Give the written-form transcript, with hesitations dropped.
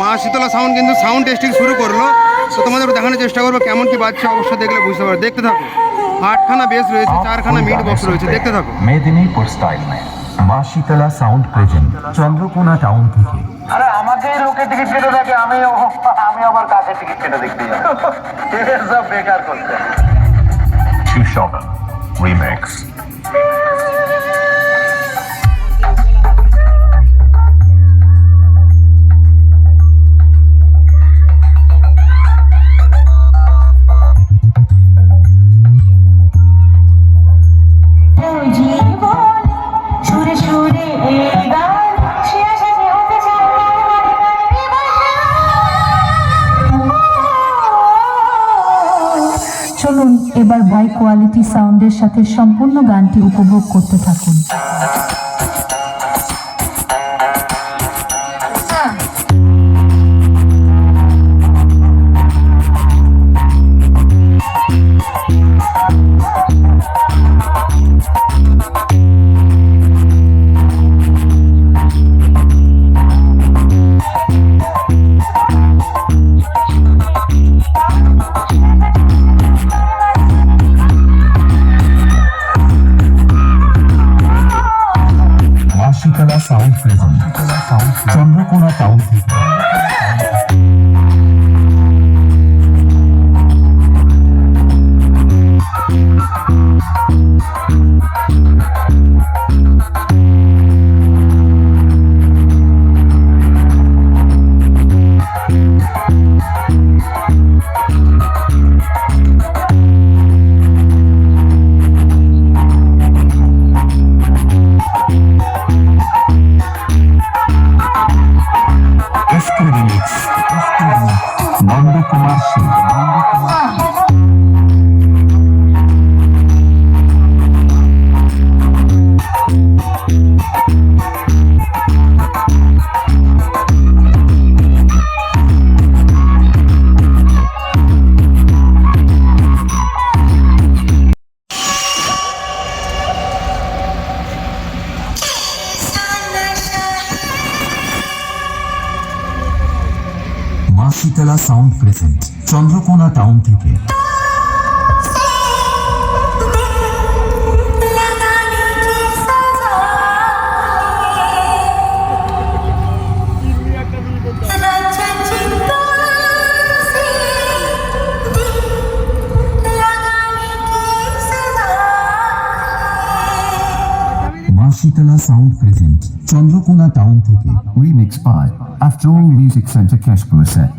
মা শীতলা সাউন্ড কিন্তু sound testing শুরু করলো। তো তোমাদের দেখানোর চেষ্টা করবো কেমন কি বাজছে, অবশ্যই দেখলে বুঝতে পারো। দেখতে থাকো। 8খানা বেস রয়েছে, 4খানা মিড বক্স রয়েছে, দেখতে থাকো। মেদিনীপুর স্টাইল में মা Shitala sound present Chandrakona town থেকে। আরে আমাকে লোকে টিকিট কেটে দেখে, আমি আবার কাকে টিকিট কেটে দেখতে যাবো? সব বেকার করতে। শিশোভন রিমিক্স। চলুন এবার ভাই কোয়ালিটি সাউন্ডের সাথে সম্পূর্ণ গানটি উপভোগ করতে থাকুন। Shitala sound present Chandrakona town থেকে। নন্দ কুমার সিং। মা Shitala sound present Chandrakona town থেকে। মা Shitala sound present Chandrakona town থেকে। Remix by After All Music Center Kashpur set.